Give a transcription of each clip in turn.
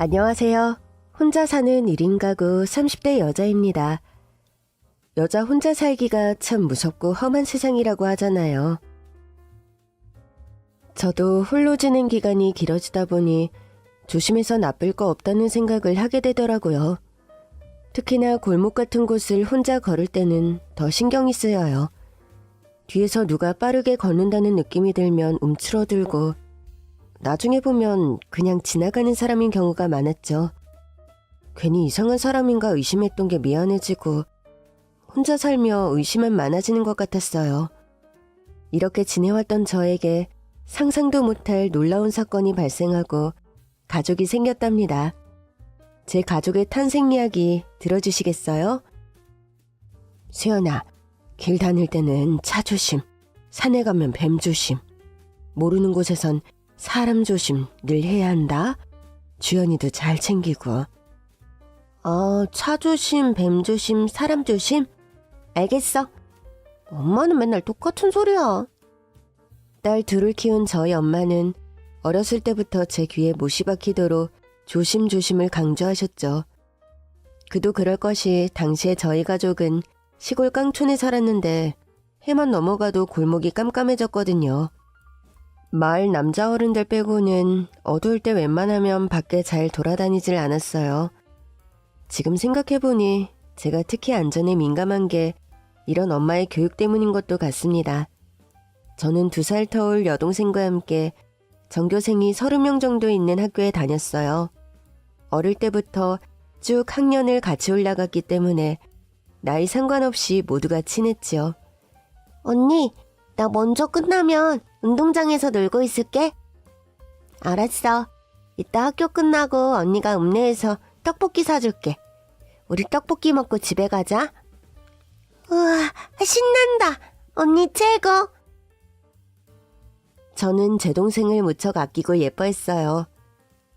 안녕하세요. 혼자 사는 1인 가구 30대 여자입니다. 여자 혼자 살기가 참 무섭고 험한 세상이라고 하잖아요. 저도 홀로 지낸 기간이 길어지다 보니 조심해서 나쁠 거 없다는 생각을 하게 되더라고요. 특히나 골목 같은 곳을 혼자 걸을 때는 더 신경이 쓰여요. 뒤에서 누가 빠르게 걷는다는 느낌이 들면 움츠러들고 나중에 보면 그냥 지나가는 사람인 경우가 많았죠. 괜히 이상한 사람인가 의심했던 게 미안해지고 혼자 살며 의심만 많아지는 것 같았어요. 이렇게 지내왔던 저에게 상상도 못할 놀라운 사건이 발생하고 가족이 생겼답니다. 제 가족의 탄생 이야기 들어주시겠어요? 수연아, 길 다닐 때는 차 조심, 산에 가면 뱀 조심, 모르는 곳에선 사람 조심 늘 해야 한다. 주연이도 잘 챙기고. 차 조심, 뱀 조심, 사람 조심? 알겠어. 엄마는 맨날 똑같은 소리야. 딸 둘을 키운 저희 엄마는 어렸을 때부터 제 귀에 못이 박히도록 조심조심을 강조하셨죠. 그도 그럴 것이 당시에 저희 가족은 시골 깡촌에 살았는데 해만 넘어가도 골목이 깜깜해졌거든요. 마을 남자 어른들 빼고는 어두울 때 웬만하면 밖에 잘 돌아다니질 않았어요. 지금 생각해보니 제가 특히 안전에 민감한 게 이런 엄마의 교육 때문인 것도 같습니다. 저는 2살 터울 여동생과 함께 전교생이 30명 정도 있는 학교에 다녔어요. 어릴 때부터 쭉 학년을 같이 올라갔기 때문에 나이 상관없이 모두가 친했지요. 언니, 나 먼저 끝나면 운동장에서 놀고 있을게. 알았어. 이따 학교 끝나고 언니가 읍내에서 떡볶이 사줄게. 우리 떡볶이 먹고 집에 가자. 우와, 신난다. 언니 최고. 저는 제 동생을 무척 아끼고 예뻐했어요.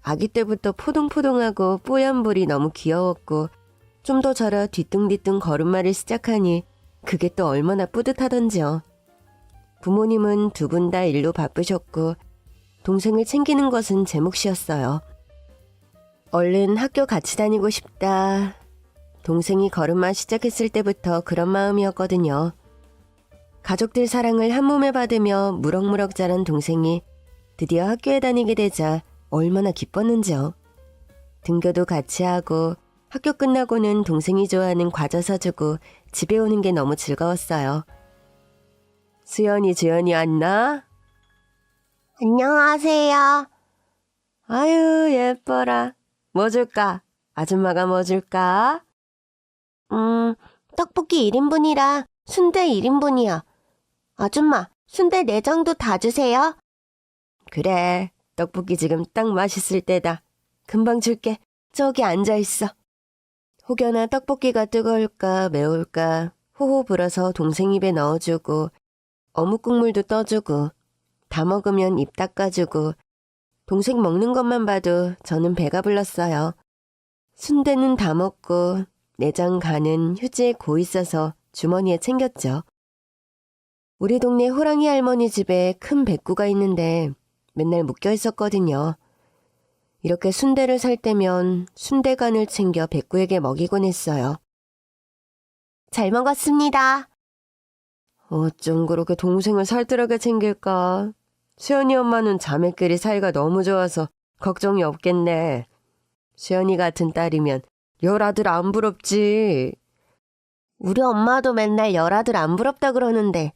아기 때부터 포동포동하고 뽀얀 볼이 너무 귀여웠고 좀 더 자라 뒤뚱뒤뚱 걸음마를 시작하니 그게 또 얼마나 뿌듯하던지요. 부모님은 2분 다 일로 바쁘셨고 동생을 챙기는 것은 제 몫이었어요. 얼른 학교 같이 다니고 싶다. 동생이 걸음마 시작했을 때부터 그런 마음이었거든요. 가족들 사랑을 한 몸에 받으며 무럭무럭 자란 동생이 드디어 학교에 다니게 되자 얼마나 기뻤는지요. 등교도 같이 하고 학교 끝나고는 동생이 좋아하는 과자 사주고 집에 오는 게 너무 즐거웠어요. 수연이 주연이 왔나? 안녕하세요. 아유 예뻐라. 뭐 줄까? 아줌마가 뭐 줄까? 떡볶이 1인분이랑 순대 1인분이요. 아줌마, 순대 내장도 다 주세요. 그래, 떡볶이 지금 딱 맛있을 때다. 금방 줄게. 저기 앉아있어. 혹여나 떡볶이가 뜨거울까 매울까 호호 불어서 동생 입에 넣어주고 어묵 국물도 떠주고 다 먹으면 입 닦아주고 동생 먹는 것만 봐도 저는 배가 불렀어요. 순대는 다 먹고 내장 간은 휴지에 고이 싸서 주머니에 챙겼죠. 우리 동네 호랑이 할머니 집에 큰 백구가 있는데 맨날 묶여 있었거든요. 이렇게 순대를 살 때면 순대간을 챙겨 백구에게 먹이곤 했어요. 잘 먹었습니다. 어쩜 그렇게 동생을 살뜰하게 챙길까? 수연이 엄마는 자매끼리 사이가 너무 좋아서 걱정이 없겠네. 수연이 같은 딸이면 열아들 안 부럽지. 우리 엄마도 맨날 열아들 안 부럽다 그러는데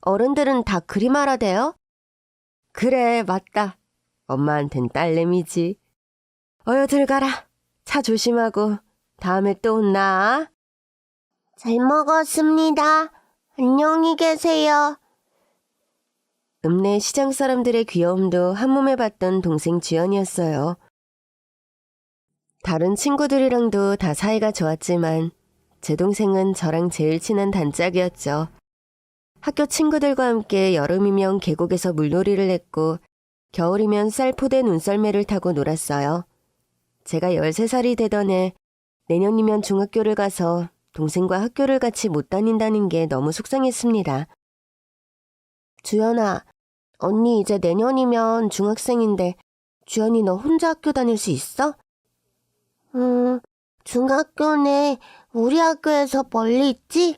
어른들은 다 그리 말하대요? 그래, 맞다. 엄마한텐 딸내미지. 어여들 가라. 차 조심하고 다음에 또 온나. 잘 먹었습니다. 안녕히 계세요. 읍내 시장 사람들의 귀여움도 한몸에 봤던 동생 주연이었어요. 다른 친구들이랑도 다 사이가 좋았지만 제 동생은 저랑 제일 친한 단짝이었죠. 학교 친구들과 함께 여름이면 계곡에서 물놀이를 했고 겨울이면 쌀포대 눈썰매를 타고 놀았어요. 제가 13살이 되던 해 내년이면 중학교를 가서 동생과 학교를 같이 못 다닌다는 게 너무 속상했습니다. 주연아, 언니 이제 내년이면 중학생인데 주연이 너 혼자 학교 다닐 수 있어? 중학교네 우리 학교에서 멀리 있지?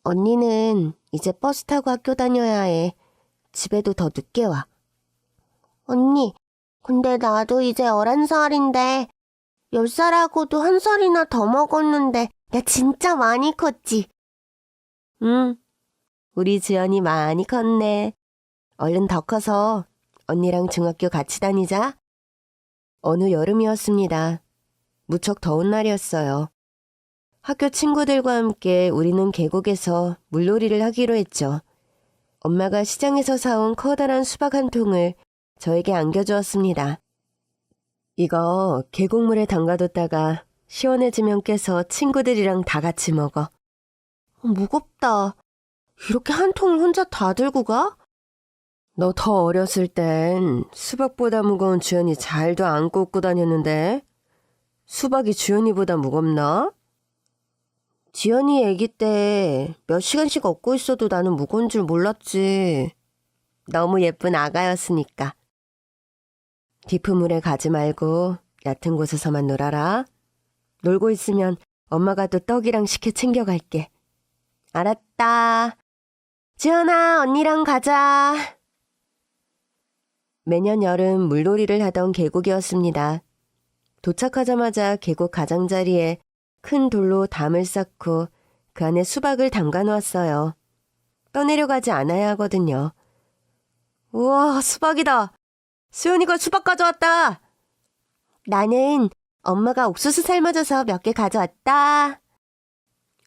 언니는 이제 버스 타고 학교 다녀야 해. 집에도 더 늦게 와. 언니, 근데 나도 이제 11살인데 10살하고도 1살이나 더 먹었는데 나 진짜 많이 컸지? 응, 우리 지연이 많이 컸네. 얼른 더 커서 언니랑 중학교 같이 다니자. 어느 여름이었습니다. 무척 더운 날이었어요. 학교 친구들과 함께 우리는 계곡에서 물놀이를 하기로 했죠. 엄마가 시장에서 사온 커다란 수박 한 통을 저에게 안겨주었습니다. 이거 계곡물에 담가뒀다가 시원해지면 깨서 친구들이랑 다 같이 먹어. 무겁다. 이렇게 한 통을 혼자 다 들고 가? 너 더 어렸을 땐 수박보다 무거운 주연이 잘도 안고 웃고 다녔는데 수박이 주연이보다 무겁나? 지연이 애기 때 몇 시간씩 업고 있어도 나는 무거운 줄 몰랐지. 너무 예쁜 아가였으니까. 깊은 물에 가지 말고 얕은 곳에서만 놀아라. 놀고 있으면 엄마가 또 떡이랑 식혜 챙겨갈게. 알았다. 지연아, 언니랑 가자. 매년 여름 물놀이를 하던 계곡이었습니다. 도착하자마자 계곡 가장자리에 큰 돌로 담을 쌓고 그 안에 수박을 담가 놓았어요. 떠내려가지 않아야 하거든요. 우와, 수박이다. 수연이가 수박 가져왔다. 나는 엄마가 옥수수 삶아줘서 몇 개 가져왔다.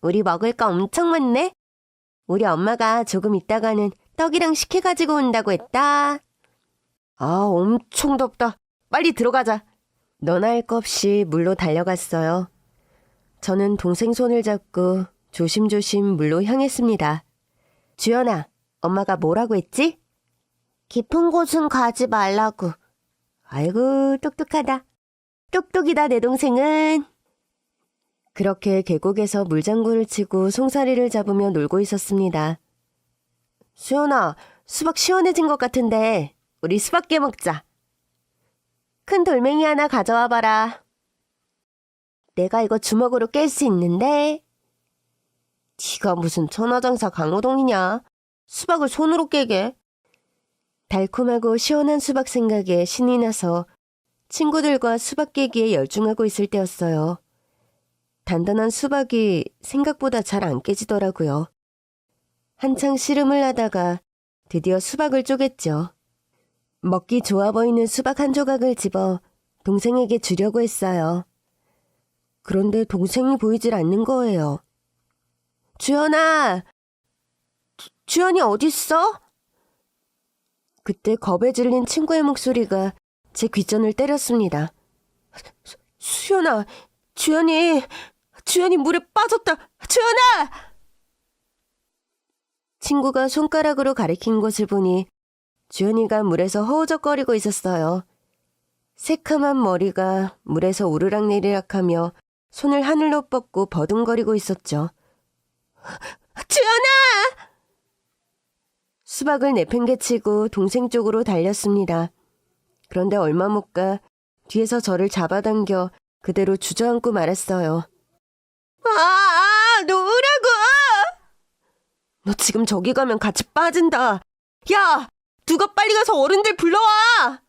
우리 먹을 거 엄청 많네. 우리 엄마가 조금 있다가는 떡이랑 식혜 가지고 온다고 했다. 아, 엄청 덥다. 빨리 들어가자. 너나 할 거 없이 물로 달려갔어요. 저는 동생 손을 잡고 조심조심 물로 향했습니다. 주연아, 엄마가 뭐라고 했지? 깊은 곳은 가지 말라고. 아이고, 똑똑하다. 똑똑이다, 내 동생은. 그렇게 계곡에서 물장구를 치고 송사리를 잡으며 놀고 있었습니다. 수연아, 수박 시원해진 것 같은데 우리 수박 깨 먹자. 큰 돌멩이 하나 가져와 봐라. 내가 이거 주먹으로 깰 수 있는데. 네가 무슨 천하장사 강호동이냐. 수박을 손으로 깨게. 달콤하고 시원한 수박 생각에 신이 나서 친구들과 수박 깨기에 열중하고 있을 때였어요. 단단한 수박이 생각보다 잘 안 깨지더라고요. 한창 씨름을 하다가 드디어 수박을 쪼갰죠. 먹기 좋아 보이는 수박 한 조각을 집어 동생에게 주려고 했어요. 그런데 동생이 보이질 않는 거예요. 주연아! 주연이 어딨어? 그때 겁에 질린 친구의 목소리가 제 귓전을 때렸습니다. 수연아! 주연이 물에 빠졌다! 주연아! 친구가 손가락으로 가리킨 곳을 보니 주연이가 물에서 허우적거리고 있었어요. 새카만 머리가 물에서 오르락내리락하며 손을 하늘로 뻗고 버둥거리고 있었죠. 주연아! 수박을 내팽개치고 동생 쪽으로 달렸습니다. 그런데 얼마 못 가 뒤에서 저를 잡아당겨 그대로 주저앉고 말았어요. 놓으라고! 너 지금 저기 가면 같이 빠진다. 야! 누가 빨리 가서 어른들 불러와!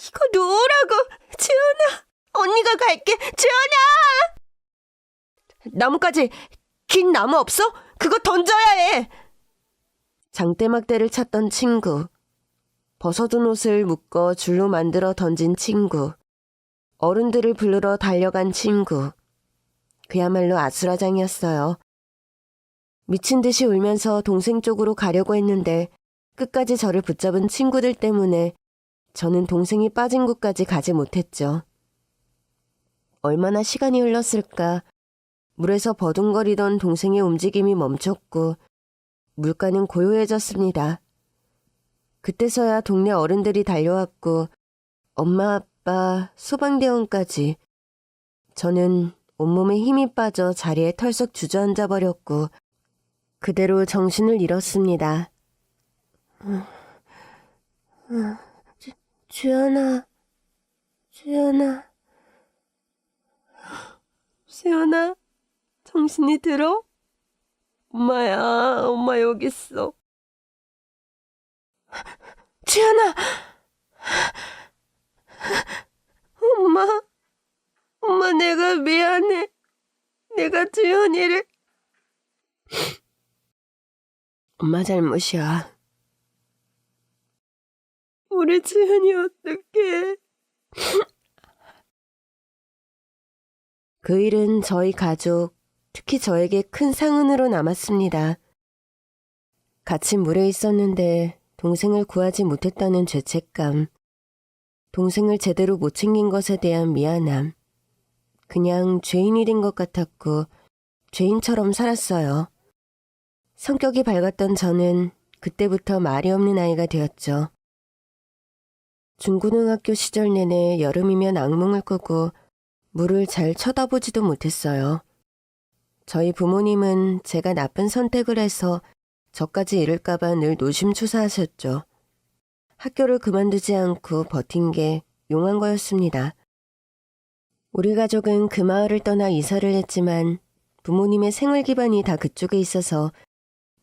이거 놓으라고! 주연아! 언니가 갈게! 주연아! 나뭇가지! 긴 나무 없어? 그거 던져야 해! 장대막대를 찾던 친구. 벗어둔 옷을 묶어 줄로 만들어 던진 친구. 어른들을 부르러 달려간 친구. 그야말로 아수라장이었어요. 미친 듯이 울면서 동생 쪽으로 가려고 했는데 끝까지 저를 붙잡은 친구들 때문에 저는 동생이 빠진 곳까지 가지 못했죠. 얼마나 시간이 흘렀을까. 물에서 버둥거리던 동생의 움직임이 멈췄고 물가는 고요해졌습니다. 그때서야 동네 어른들이 달려왔고 엄마, 아빠, 소방대원까지. 저는 온몸에 힘이 빠져 자리에 털썩 주저앉아 버렸고 그대로 정신을 잃었습니다. 주연아. 수연아, 정신이 들어? 엄마야, 엄마 여기 있어. 주연아! 엄마, 엄마 내가 미안해. 내가 주연이를. 엄마 잘못이야. 우리 주연이 어떡해. 그 일은 저희 가족, 특히 저에게 큰 상흔으로 남았습니다. 같이 물에 있었는데 동생을 구하지 못했다는 죄책감, 동생을 제대로 못 챙긴 것에 대한 미안함, 그냥 죄인이 된 것 같았고 죄인처럼 살았어요. 성격이 밝았던 저는 그때부터 말이 없는 아이가 되었죠. 중고등학교 시절 내내 여름이면 악몽을 꾸고 물을 잘 쳐다보지도 못했어요. 저희 부모님은 제가 나쁜 선택을 해서 저까지 잃을까봐 늘 노심초사하셨죠. 학교를 그만두지 않고 버틴 게 용한 거였습니다. 우리 가족은 그 마을을 떠나 이사를 했지만 부모님의 생활 기반이 다 그쪽에 있어서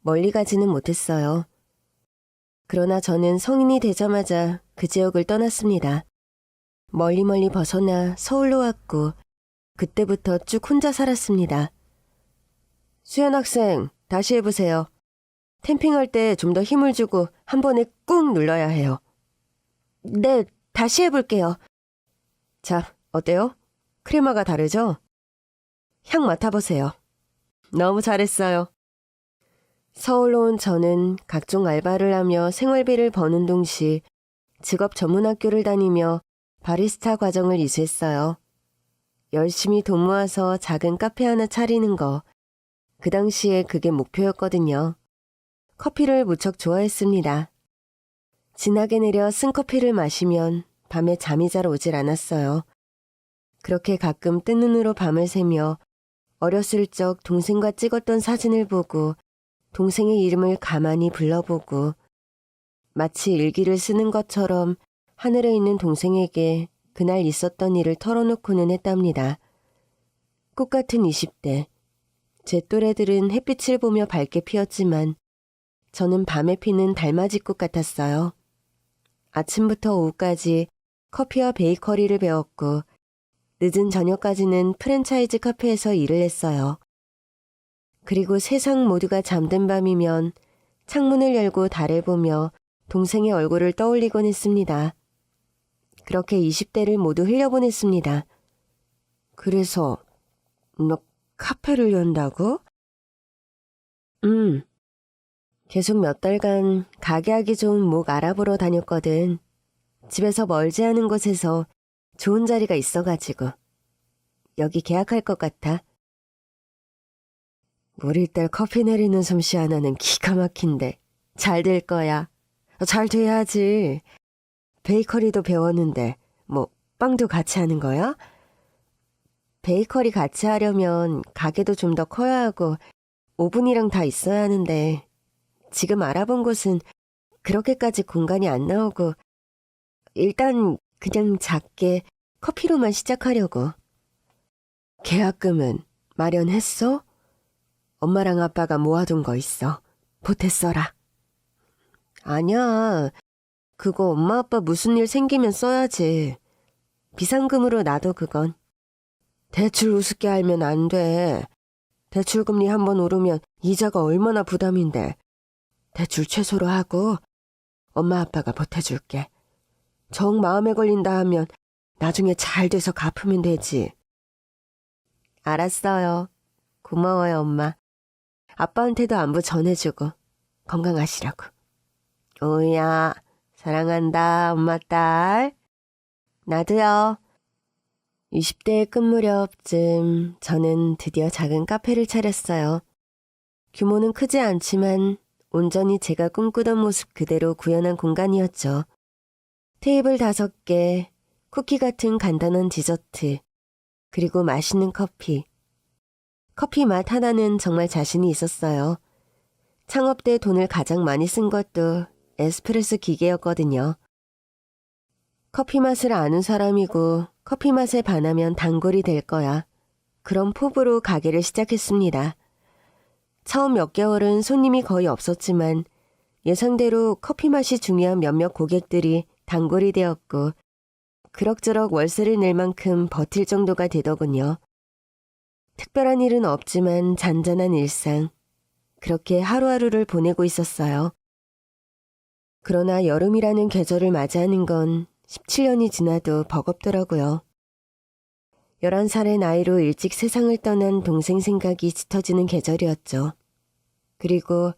멀리 가지는 못했어요. 그러나 저는 성인이 되자마자 그 지역을 떠났습니다. 멀리 벗어나 서울로 왔고 그때부터 쭉 혼자 살았습니다. 수연 학생, 다시 해보세요. 탬핑할 때 좀 더 힘을 주고 한 번에 꾹 눌러야 해요. 네, 다시 해볼게요. 자, 어때요? 크레마가 다르죠? 향 맡아보세요. 너무 잘했어요. 서울로 온 저는 각종 알바를 하며 생활비를 버는 동시 직업 전문학교를 다니며 바리스타 과정을 이수했어요. 열심히 돈 모아서 작은 카페 하나 차리는 거, 그 당시에 그게 목표였거든요. 커피를 무척 좋아했습니다. 진하게 내려 쓴 커피를 마시면 밤에 잠이 잘 오질 않았어요. 그렇게 가끔 뜬 눈으로 밤을 새며 어렸을 적 동생과 찍었던 사진을 보고 동생의 이름을 가만히 불러보고 마치 일기를 쓰는 것처럼 하늘에 있는 동생에게 그날 있었던 일을 털어놓고는 했답니다. 꽃같은 20대. 제 또래들은 햇빛을 보며 밝게 피었지만 저는 밤에 피는 달맞이꽃 같았어요. 아침부터 오후까지 커피와 베이커리를 배웠고 늦은 저녁까지는 프랜차이즈 카페에서 일을 했어요. 그리고 세상 모두가 잠든 밤이면 창문을 열고 달을 보며 동생의 얼굴을 떠올리곤 했습니다. 그렇게 20대를 모두 흘려보냈습니다. 그래서 너 카페를 연다고? 계속 몇 달간 가게 하기 좋은 목 알아보러 다녔거든. 집에서 멀지 않은 곳에서 좋은 자리가 있어가지고 여기 계약할 것 같아. 우리 딸 커피 내리는 솜씨 하나는 기가 막힌데 잘 될 거야. 잘 돼야지. 베이커리도 배웠는데 뭐 빵도 같이 하는 거야? 베이커리 같이 하려면 가게도 좀 더 커야 하고 오븐이랑 다 있어야 하는데 지금 알아본 곳은 그렇게까지 공간이 안 나오고 일단 그냥 작게 커피로만 시작하려고. 계약금은 마련했어? 엄마랑 아빠가 모아둔 거 있어. 보태 써라. 아니야. 그거 엄마 아빠 무슨 일 생기면 써야지. 비상금으로 놔둬 그건. 대출 우습게 알면 안 돼. 대출 금리 한번 오르면 이자가 얼마나 부담인데. 대출 최소로 하고 엄마 아빠가 보태줄게. 정 마음에 걸린다 하면 나중에 잘 돼서 갚으면 되지. 알았어요. 고마워요 엄마. 아빠한테도 안부 전해주고 건강하시라고. 오야 사랑한다 엄마 딸. 나도요. 20대의 끝 무렵쯤 저는 드디어 작은 카페를 차렸어요. 규모는 크지 않지만 온전히 제가 꿈꾸던 모습 그대로 구현한 공간이었죠. 테이블 5개, 쿠키 같은 간단한 디저트, 그리고 맛있는 커피. 커피 맛 하나는 정말 자신이 있었어요. 창업 때 돈을 가장 많이 쓴 것도 에스프레소 기계였거든요. 커피 맛을 아는 사람이고 커피 맛에 반하면 단골이 될 거야. 그런 포부로 가게를 시작했습니다. 처음 몇 개월은 손님이 거의 없었지만 예상대로 커피 맛이 중요한 몇몇 고객들이 단골이 되었고 그럭저럭 월세를 낼 만큼 버틸 정도가 되더군요. 특별한 일은 없지만 잔잔한 일상. 그렇게 하루하루를 보내고 있었어요. 그러나 여름이라는 계절을 맞이하는 건 17년이 지나도 버겁더라고요. 11살의 나이로 일찍 세상을 떠난 동생 생각이 짙어지는 계절이었죠. 그리고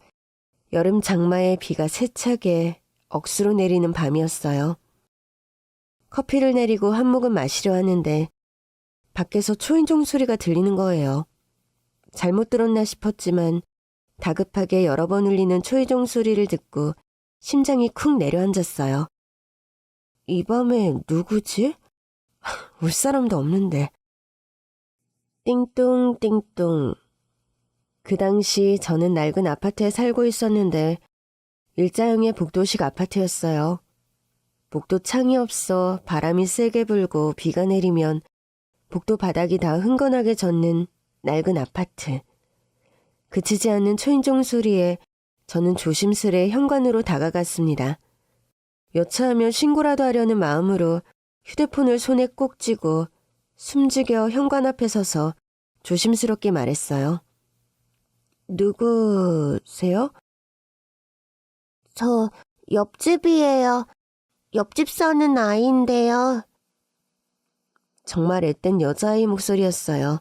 여름 장마에 비가 세차게 억수로 내리는 밤이었어요. 커피를 내리고 한 모금 마시려 하는데 밖에서 초인종 소리가 들리는 거예요. 잘못 들었나 싶었지만 다급하게 여러 번 울리는 초인종 소리를 듣고 심장이 쿵 내려앉았어요. 이 밤에 누구지? 울 사람도 없는데. 띵동 띵동. 그 당시 저는 낡은 아파트에 살고 있었는데 일자형의 복도식 아파트였어요. 복도 창이 없어 바람이 세게 불고 비가 내리면 복도 바닥이 다 흥건하게 젖는 낡은 아파트. 그치지 않는 초인종 소리에 저는 조심스레 현관으로 다가갔습니다. 여차하면 신고라도 하려는 마음으로 휴대폰을 손에 꼭 쥐고 숨죽여 현관 앞에 서서 조심스럽게 말했어요. 누구세요? 저 옆집이에요. 옆집 사는 아이인데요. 정말 앳된 여자아이 목소리였어요.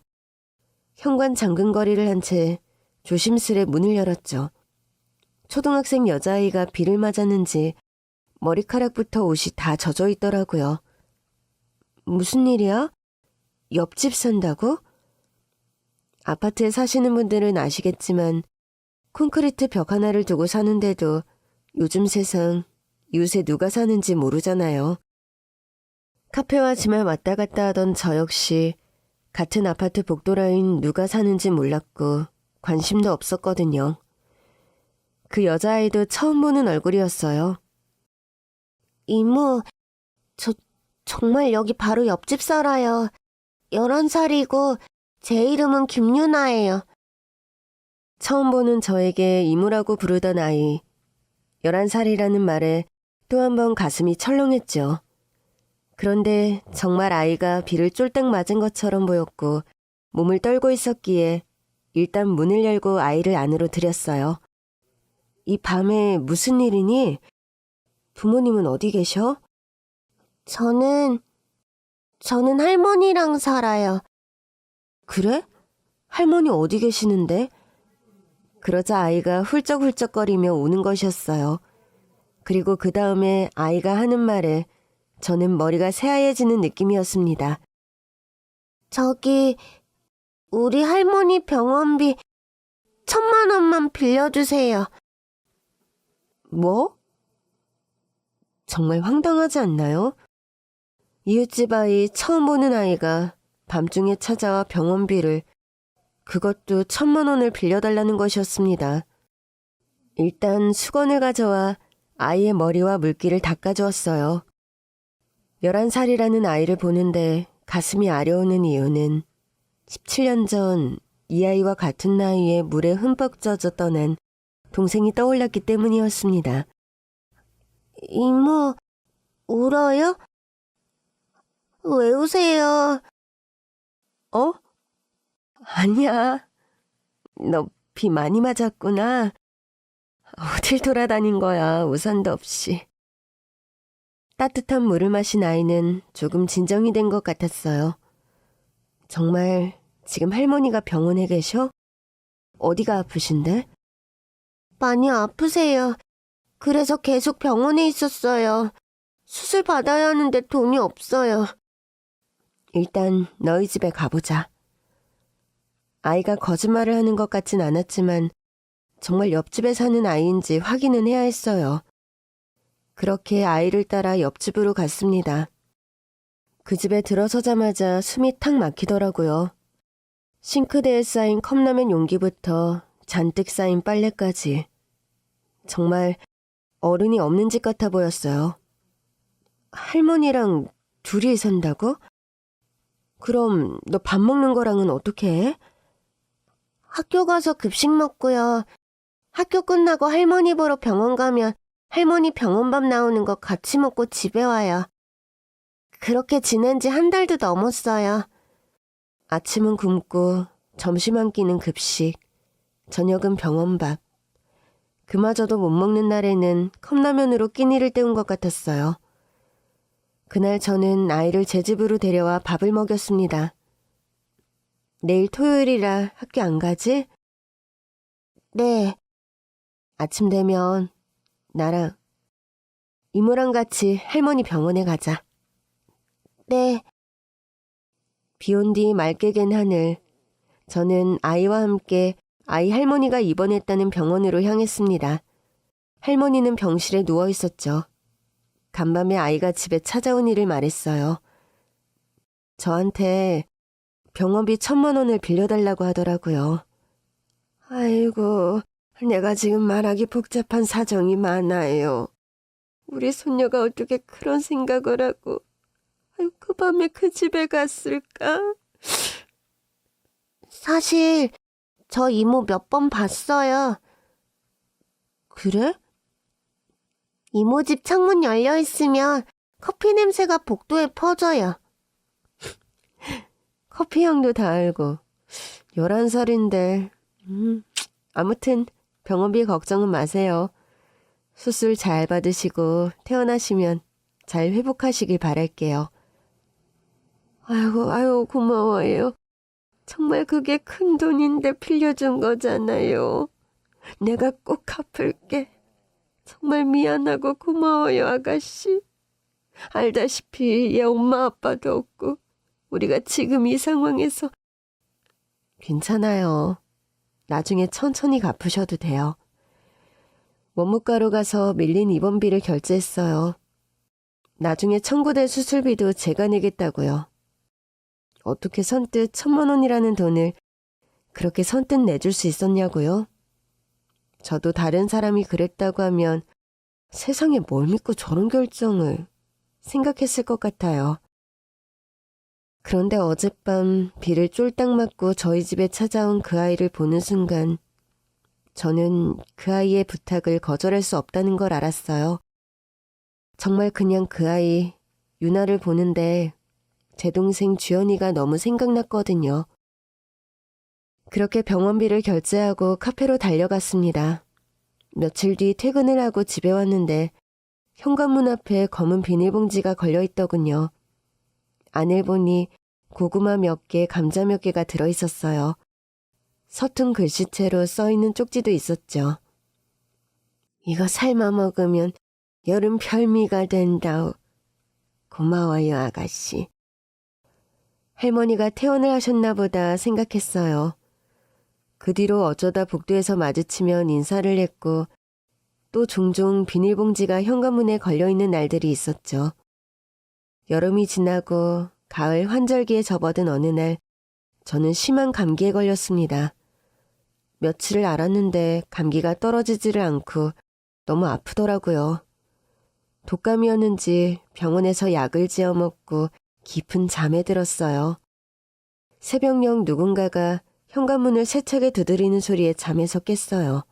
현관 잠근거리를 한 채 조심스레 문을 열었죠. 초등학생 여자아이가 비를 맞았는지 머리카락부터 옷이 다 젖어 있더라고요. 무슨 일이야? 옆집 산다고? 아파트에 사시는 분들은 아시겠지만 콘크리트 벽 하나를 두고 사는데도 요즘 세상 이웃에 누가 사는지 모르잖아요. 카페와 집에 왔다 갔다 하던 저 역시 같은 아파트 복도라인 누가 사는지 몰랐고 관심도 없었거든요. 그 여자아이도 처음 보는 얼굴이었어요. 이모, 저 정말 여기 바로 옆집 살아요. 11살이고 제 이름은 김유나예요. 처음 보는 저에게 이모라고 부르던 아이. 11살이라는 말에 또 한 번 가슴이 철렁했죠. 그런데 정말 아이가 비를 쫄딱 맞은 것처럼 보였고 몸을 떨고 있었기에 일단 문을 열고 아이를 안으로 들였어요. 이 밤에 무슨 일이니? 부모님은 어디 계셔? 저는 할머니랑 살아요. 그래? 할머니 어디 계시는데? 그러자 아이가 훌쩍훌쩍거리며 우는 것이었어요. 그리고 그 다음에 아이가 하는 말에 저는 머리가 새하얘지는 느낌이었습니다. 저기 우리 할머니 병원비 1,000만 원만 빌려주세요. 뭐? 정말 황당하지 않나요? 이웃집 아이 처음 보는 아이가 밤중에 찾아와 병원비를 그것도 1,000만 원을 빌려달라는 것이었습니다. 일단 수건을 가져와 아이의 머리와 물기를 닦아주었어요. 11살이라는 아이를 보는데 가슴이 아려오는 이유는 17년 전 이 아이와 같은 나이에 물에 흠뻑 젖어 떠난 동생이 떠올랐기 때문이었습니다. 이모, 울어요? 왜 우세요? 어? 아니야. 너 비 많이 맞았구나. 어딜 돌아다닌 거야, 우산도 없이. 따뜻한 물을 마신 아이는 조금 진정이 된 것 같았어요. 정말 지금 할머니가 병원에 계셔? 어디가 아프신데? 많이 아프세요. 그래서 계속 병원에 있었어요. 수술 받아야 하는데 돈이 없어요. 일단 너희 집에 가보자. 아이가 거짓말을 하는 것 같진 않았지만 정말 옆집에 사는 아이인지 확인은 해야 했어요. 그렇게 아이를 따라 옆집으로 갔습니다. 그 집에 들어서자마자 숨이 탁 막히더라고요. 싱크대에 쌓인 컵라면 용기부터 잔뜩 쌓인 빨래까지. 정말 어른이 없는 집 같아 보였어요. 할머니랑 둘이 산다고? 그럼 너 밥 먹는 거랑은 어떻게 해? 학교 가서 급식 먹고요. 학교 끝나고 할머니 보러 병원 가면 할머니 병원밥 나오는 거 같이 먹고 집에 와요. 그렇게 지낸 지 한 달도 넘었어요. 아침은 굶고 점심 한 끼는 급식, 저녁은 병원밥. 그마저도 못 먹는 날에는 컵라면으로 끼니를 때운 것 같았어요. 그날 저는 아이를 제 집으로 데려와 밥을 먹였습니다. 내일 토요일이라 학교 안 가지? 네, 아침 되면 나랑 이모랑 같이 할머니 병원에 가자. 네, 비 온 뒤 맑게 갠 하늘. 저는 아이와 함께 아이 할머니가 입원했다는 병원으로 향했습니다. 할머니는 병실에 누워 있었죠. 간밤에 아이가 집에 찾아온 일을 말했어요. 저한테 병원비 1,000만 원을 빌려달라고 하더라고요. 아이고, 내가 지금 말하기 복잡한 사정이 많아요. 우리 손녀가 어떻게 그런 생각을 하고 그 밤에 그 집에 갔을까? 사실 저 이모 몇 번 봤어요. 그래? 이모 집 창문 열려 있으면 커피 냄새가 복도에 퍼져요. 커피 향도 다 알고 11살인데 아무튼 병원비 걱정은 마세요. 수술 잘 받으시고 태어나시면 잘 회복하시길 바랄게요. 아이고 고마워요. 정말 그게 큰 돈인데 빌려준 거잖아요. 내가 꼭 갚을게. 정말 미안하고 고마워요, 아가씨. 알다시피 얘 엄마 아빠도 없고 우리가 지금 이 상황에서 괜찮아요. 나중에 천천히 갚으셔도 돼요. 원무과로 가서 밀린 입원비를 결제했어요. 나중에 청구될 수술비도 제가 내겠다고요. 어떻게 선뜻 1,000만 원이라는 돈을 그렇게 선뜻 내줄 수 있었냐고요? 저도 다른 사람이 그랬다고 하면 세상에 뭘 믿고 저런 결정을 생각했을 것 같아요. 그런데 어젯밤 비를 쫄딱 맞고 저희 집에 찾아온 그 아이를 보는 순간 저는 그 아이의 부탁을 거절할 수 없다는 걸 알았어요. 정말 그냥 그 아이, 유나를 보는데 제 동생 주연이가 너무 생각났거든요. 그렇게 병원비를 결제하고 카페로 달려갔습니다. 며칠 뒤 퇴근을 하고 집에 왔는데 현관문 앞에 검은 비닐봉지가 걸려있더군요. 안을 보니 고구마 몇 개, 감자 몇 개가 들어있었어요. 서툰 글씨체로 써있는 쪽지도 있었죠. 이거 삶아 먹으면 여름 별미가 된다오. 고마워요, 아가씨. 할머니가 퇴원을 하셨나 보다 생각했어요. 그 뒤로 어쩌다 복도에서 마주치면 인사를 했고 또 종종 비닐봉지가 현관문에 걸려있는 날들이 있었죠. 여름이 지나고 가을 환절기에 접어든 어느 날 저는 심한 감기에 걸렸습니다. 며칠을 앓았는데 감기가 떨어지지를 않고 너무 아프더라고요. 독감이었는지 병원에서 약을 지어 먹고 깊은 잠에 들었어요. 새벽녘 누군가가 현관문을 세차게 두드리는 소리에 잠에서 깼어요.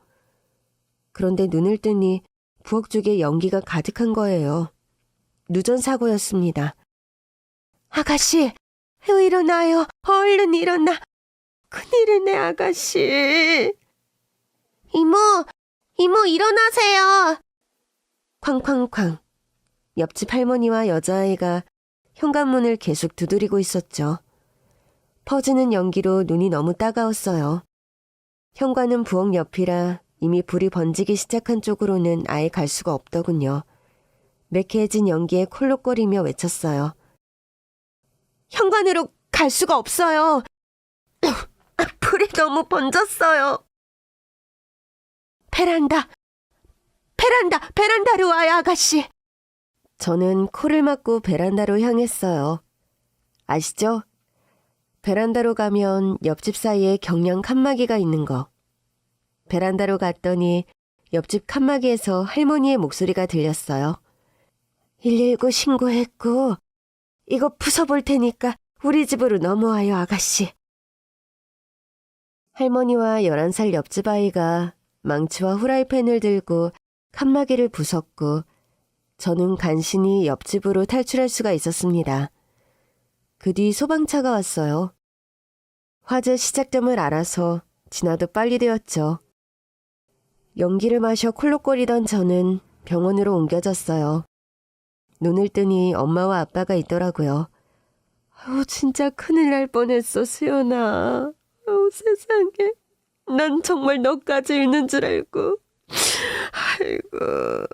그런데 눈을 뜨니 부엌 쪽에 연기가 가득한 거예요. 누전사고였습니다. 아가씨, 일어나요. 얼른 일어나. 큰일이네, 아가씨. 이모 일어나세요. 쾅쾅쾅. 옆집 할머니와 여자아이가 현관문을 계속 두드리고 있었죠. 퍼지는 연기로 눈이 너무 따가웠어요. 현관은 부엌 옆이라 이미 불이 번지기 시작한 쪽으로는 아예 갈 수가 없더군요. 매캐해진 연기에 콜록거리며 외쳤어요. 현관으로 갈 수가 없어요. 불이 너무 번졌어요. 베란다로 와요, 아가씨. 저는 코를 막고 베란다로 향했어요. 아시죠? 베란다로 가면 옆집 사이에 경량 칸막이가 있는 거. 베란다로 갔더니 옆집 칸막이에서 할머니의 목소리가 들렸어요. 119 신고했고 이거 부숴볼 테니까 우리 집으로 넘어와요, 아가씨. 할머니와 11살 옆집 아이가 망치와 후라이팬을 들고 칸막이를 부쉈고 저는 간신히 옆집으로 탈출할 수가 있었습니다. 그 뒤 소방차가 왔어요. 화재 시작점을 알아서 진화도 빨리 되었죠. 연기를 마셔 콜록거리던 저는 병원으로 옮겨졌어요. 눈을 뜨니 엄마와 아빠가 있더라고요. 진짜 큰일 날 뻔했어, 수연아. 세상에. 난 정말 너까지 잃는 줄 알고. 아이고.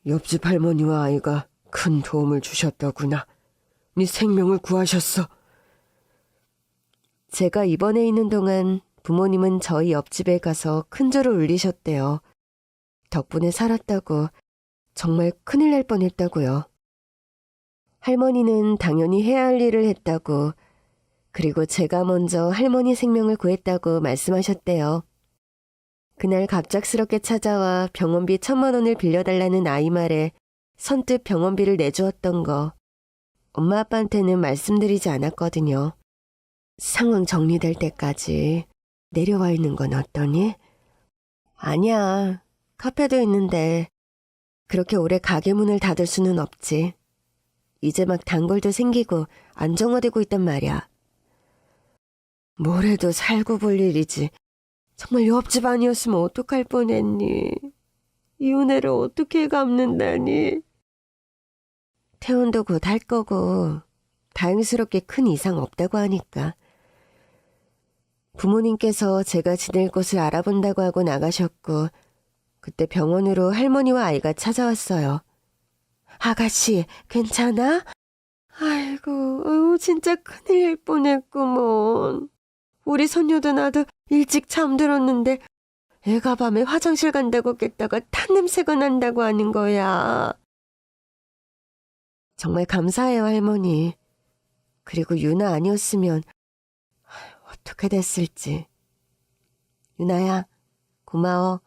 옆집 할머니와 아이가 큰 도움을 주셨더구나. 네 생명을 구하셨어. 제가 입원해 있는 동안 부모님은 저희 옆집에 가서 큰 절을 울리셨대요. 덕분에 살았다고, 정말 큰일 날 뻔했다고요. 할머니는 당연히 해야 할 일을 했다고, 그리고 제가 먼저 할머니 생명을 구했다고 말씀하셨대요. 그날 갑작스럽게 찾아와 병원비 1,000만 원을 빌려달라는 아이 말에 선뜻 병원비를 내주었던 거, 엄마 아빠한테는 말씀드리지 않았거든요. 상황 정리될 때까지 내려와 있는 건 어떠니? 아니야, 카페도 있는데 그렇게 오래 가게 문을 닫을 수는 없지. 이제 막 단골도 생기고 안정화되고 있단 말이야. 뭐래도 살고 볼 일이지. 정말 옆집 아니었으면 어떡할 뻔했니? 이 은혜를 어떻게 갚는다니? 퇴원도 곧 할 거고 다행스럽게 큰 이상 없다고 하니까. 부모님께서 제가 지낼 곳을 알아본다고 하고 나가셨고 그때 병원으로 할머니와 아이가 찾아왔어요. 아가씨, 괜찮아? 아이고, 진짜 큰일 날 뻔했구먼. 우리 손녀도 나도 일찍 잠들었는데 애가 밤에 화장실 간다고 깼다가 탄 냄새가 난다고 하는 거야. 정말 감사해요, 할머니. 그리고 유나 아니었으면 어떻게 됐을지. 유나야, 고마워.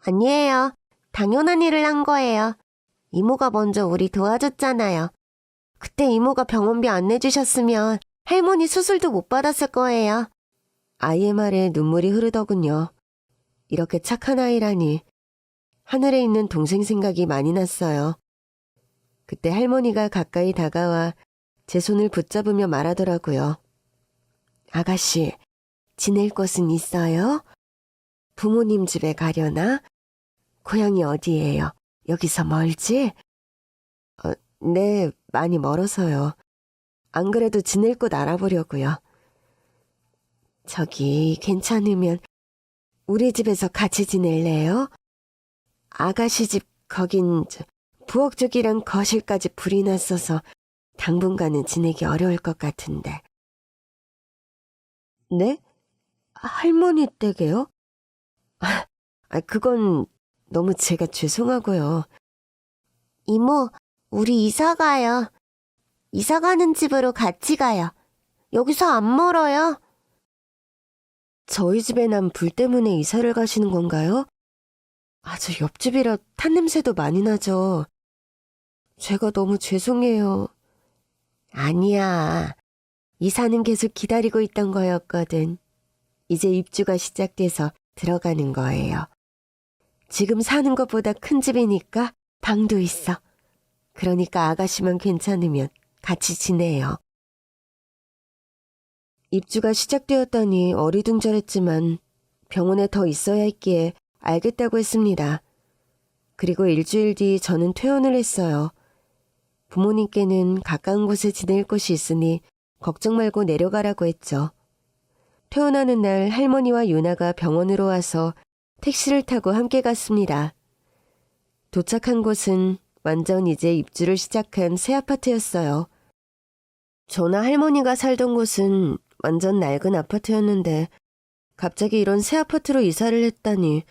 아니에요. 당연한 일을 한 거예요. 이모가 먼저 우리 도와줬잖아요. 그때 이모가 병원비 안 내주셨으면 할머니 수술도 못 받았을 거예요. 아이의 말에 눈물이 흐르더군요. 이렇게 착한 아이라니. 하늘에 있는 동생 생각이 많이 났어요. 그때 할머니가 가까이 다가와 제 손을 붙잡으며 말하더라고요. 아가씨, 지낼 곳은 있어요? 부모님 집에 가려나? 고향이 어디예요? 여기서 멀지? 네, 많이 멀어서요. 안 그래도 지낼 곳 알아보려고요. 저기 괜찮으면 우리 집에서 같이 지낼래요? 아가씨 집 거긴 부엌 쪽이랑 거실까지 불이 났어서 당분간은 지내기 어려울 것 같은데. 네? 할머니 댁에요? 그건 너무 제가 죄송하고요. 이모, 우리 이사 가요. 이사 가는 집으로 같이 가요. 여기서 안 멀어요. 저희 집에 난 불 때문에 이사를 가시는 건가요? 저 옆집이라 탄 냄새도 많이 나죠. 제가 너무 죄송해요. 아니야. 이사는 계속 기다리고 있던 거였거든. 이제 입주가 시작돼서 들어가는 거예요. 지금 사는 것보다 큰 집이니까 방도 있어. 그러니까 아가씨만 괜찮으면 같이 지내요. 입주가 시작되었다니 어리둥절했지만 병원에 더 있어야 했기에 알겠다고 했습니다. 그리고 일주일 뒤 저는 퇴원을 했어요. 부모님께는 가까운 곳에 지낼 곳이 있으니 걱정 말고 내려가라고 했죠. 퇴원하는 날 할머니와 유나가 병원으로 와서 택시를 타고 함께 갔습니다. 도착한 곳은 완전 이제 입주를 시작한 새 아파트였어요. 저나 할머니가 살던 곳은 완전 낡은 아파트였는데 갑자기 이런 새 아파트로 이사를 했다니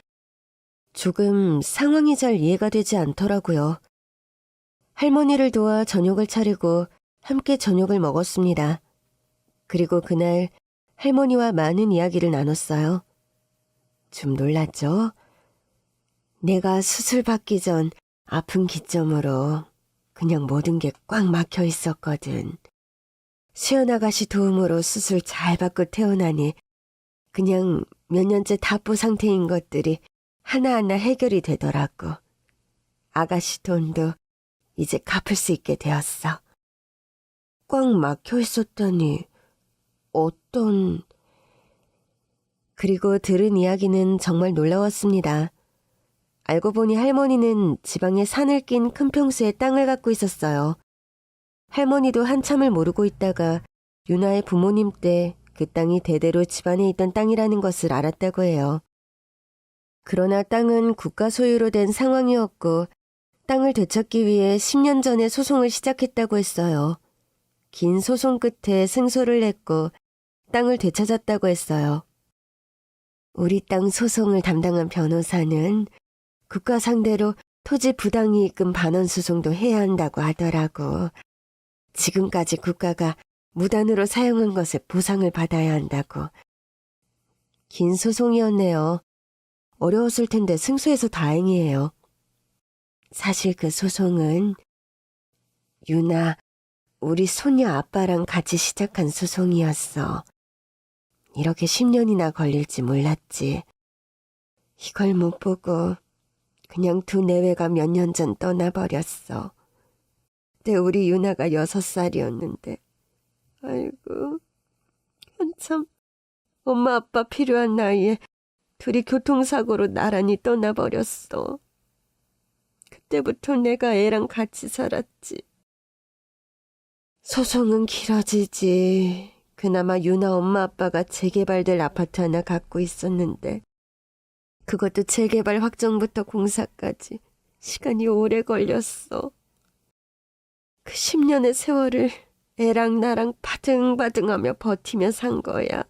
조금 상황이 잘 이해가 되지 않더라고요. 할머니를 도와 저녁을 차리고 함께 저녁을 먹었습니다. 그리고 그날 할머니와 많은 이야기를 나눴어요. 좀 놀랐죠? 내가 수술 받기 전 아픈 기점으로 그냥 모든 게 꽉 막혀 있었거든. 시어나가시 도움으로 수술 잘 받고 태어나니 그냥 몇 년째 답보 상태인 것들이 하나하나 해결이 되더라고. 아가씨 돈도 이제 갚을 수 있게 되었어. 꽉 막혀 있었다니 어떤... 그리고 들은 이야기는 정말 놀라웠습니다. 알고 보니 할머니는 지방에 산을 낀 큰 평수에 땅을 갖고 있었어요. 할머니도 한참을 모르고 있다가 유나의 부모님 때 그 땅이 대대로 집안에 있던 땅이라는 것을 알았다고 해요. 그러나 땅은 국가 소유로 된 상황이었고 땅을 되찾기 위해 10년 전에 소송을 시작했다고 했어요. 긴 소송 끝에 승소를 냈고 땅을 되찾았다고 했어요. 우리 땅 소송을 담당한 변호사는 국가 상대로 토지 부당이익금 반환 소송도 해야 한다고 하더라고. 지금까지 국가가 무단으로 사용한 것에 보상을 받아야 한다고. 긴 소송이었네요. 어려웠을 텐데 승소해서 다행이에요. 사실 그 소송은 유나, 우리 소녀 아빠랑 같이 시작한 소송이었어. 이렇게 10년이나 걸릴지 몰랐지. 이걸 못 보고 그냥 두 내외가 몇 년 전 떠나버렸어. 그때 우리 유나가 6살이었는데. 아이고, 한참 엄마 아빠 필요한 나이에 둘이 교통사고로 나란히 떠나버렸어. 그때부터 내가 애랑 같이 살았지. 소송은 길어지지. 그나마 유나 엄마 아빠가 재개발될 아파트 하나 갖고 있었는데 그것도 재개발 확정부터 공사까지 시간이 오래 걸렸어. 그 10년의 세월을 애랑 나랑 바등바등하며 버티며 산 거야.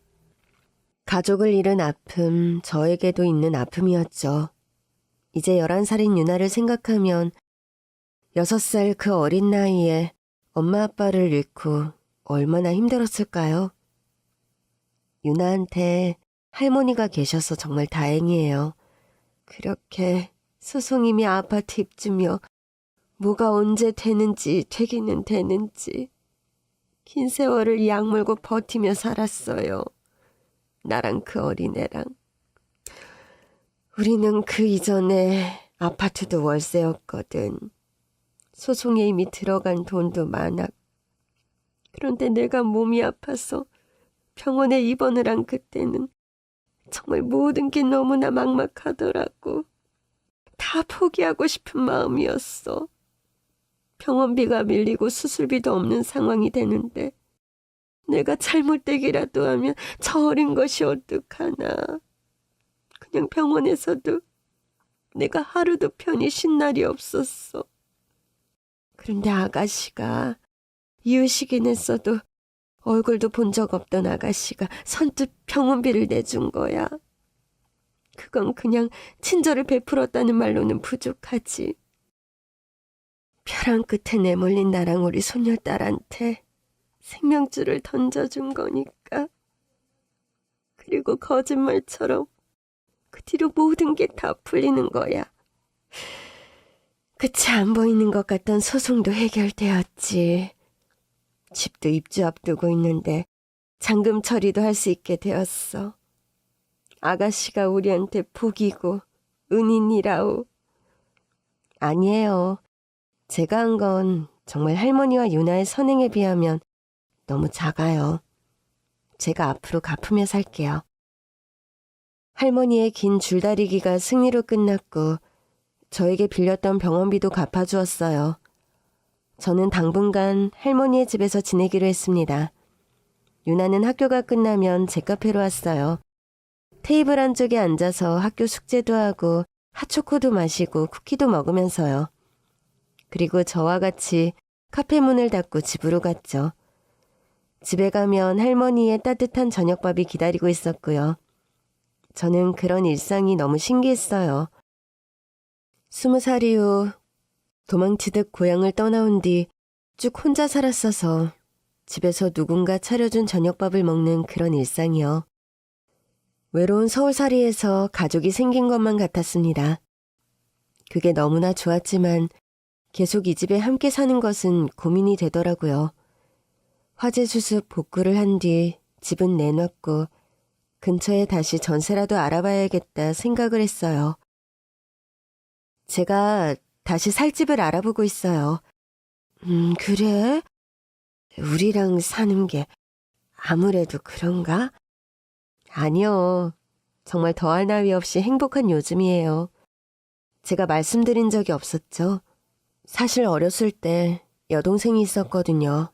가족을 잃은 아픔, 저에게도 있는 아픔이었죠. 이제 11살인 유나를 생각하면 6살 그 어린 나이에 엄마 아빠를 잃고 얼마나 힘들었을까요? 유나한테 할머니가 계셔서 정말 다행이에요. 그렇게 소송이며 아파트 입주며 뭐가 언제 되는지 되기는 되는지 긴 세월을 약물고 버티며 살았어요. 나랑 그 어린애랑. 우리는 그 이전에 아파트도 월세였거든. 소송에 이미 들어간 돈도 많았고. 그런데 내가 몸이 아파서 병원에 입원을 한 그때는 정말 모든 게 너무나 막막하더라고. 다 포기하고 싶은 마음이었어. 병원비가 밀리고 수술비도 없는 상황이 되는데 내가 잘못되기라도 하면 저 어린 것이 어떡하나. 그냥 병원에서도 내가 하루도 편히 쉰 날이 없었어. 그런데 아가씨가 이웃이긴 했어도 얼굴도 본 적 없던 아가씨가 선뜻 병원비를 내준 거야. 그건 그냥 친절을 베풀었다는 말로는 부족하지. 벼랑 끝에 내몰린 나랑 우리 손녀딸한테 생명줄을 던져준 거니까. 그리고 거짓말처럼 그 뒤로 모든 게 다 풀리는 거야. 끝이 안 보이는 것 같던 소송도 해결되었지. 집도 입주 앞두고 있는데 잔금 처리도 할 수 있게 되었어. 아가씨가 우리한테 복이고 은인이라오. 아니에요. 제가 한 건 정말 할머니와 유나의 선행에 비하면 너무 작아요. 제가 앞으로 갚으며 살게요. 할머니의 긴 줄다리기가 승리로 끝났고 저에게 빌렸던 병원비도 갚아주었어요. 저는 당분간 할머니의 집에서 지내기로 했습니다. 유나는 학교가 끝나면 제 카페로 왔어요. 테이블 한쪽에 앉아서 학교 숙제도 하고 핫초코도 마시고 쿠키도 먹으면서요. 그리고 저와 같이 카페 문을 닫고 집으로 갔죠. 집에 가면 할머니의 따뜻한 저녁밥이 기다리고 있었고요. 저는 그런 일상이 너무 신기했어요. 20살 이후 도망치듯 고향을 떠나온 뒤 쭉 혼자 살았어서 집에서 누군가 차려준 저녁밥을 먹는 그런 일상이요. 외로운 서울살이에서 가족이 생긴 것만 같았습니다. 그게 너무나 좋았지만 계속 이 집에 함께 사는 것은 고민이 되더라고요. 화재 수습 복구를 한 뒤 집은 내놨고 근처에 다시 전세라도 알아봐야겠다 생각을 했어요. 제가 다시 살 집을 알아보고 있어요. 그래? 우리랑 사는 게 아무래도 그런가? 아니요. 정말 더할 나위 없이 행복한 요즘이에요. 제가 말씀드린 적이 없었죠. 사실 어렸을 때 여동생이 있었거든요.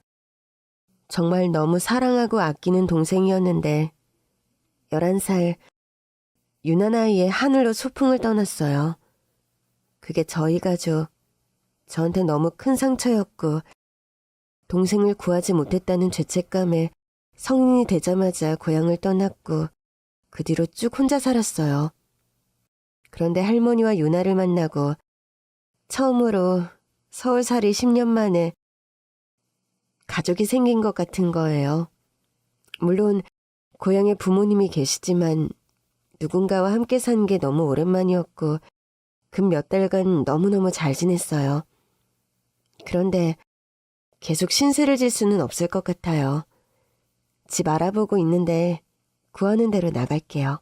정말 너무 사랑하고 아끼는 동생이었는데 11살 유난 아이의 하늘로 소풍을 떠났어요. 그게 저희 가족, 저한테 너무 큰 상처였고 동생을 구하지 못했다는 죄책감에 성인이 되자마자 고향을 떠났고 그 뒤로 쭉 혼자 살았어요. 그런데 할머니와 유나를 만나고 처음으로 서울살이 10년 만에 가족이 생긴 것 같은 거예요. 물론 고향에 부모님이 계시지만 누군가와 함께 사는 게 너무 오랜만이었고 그 몇 달간 너무너무 잘 지냈어요. 그런데 계속 신세를 질 수는 없을 것 같아요. 집 알아보고 있는데 구하는 대로 나갈게요.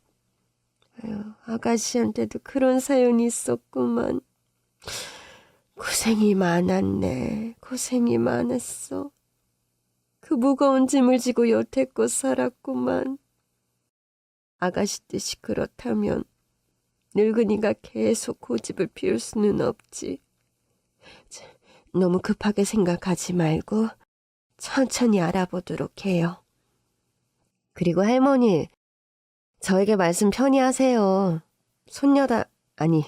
아유, 아가씨한테도 그런 사연이 있었구만. 고생이 많았네. 고생이 많았어. 그 무거운 짐을 지고 여태껏 살았구만. 아가씨 뜻이 그렇다면 늙은이가 계속 고집을 피울 수는 없지. 너무 급하게 생각하지 말고 천천히 알아보도록 해요. 그리고 할머니, 저에게 말씀 편히 하세요. 손녀다, 아니,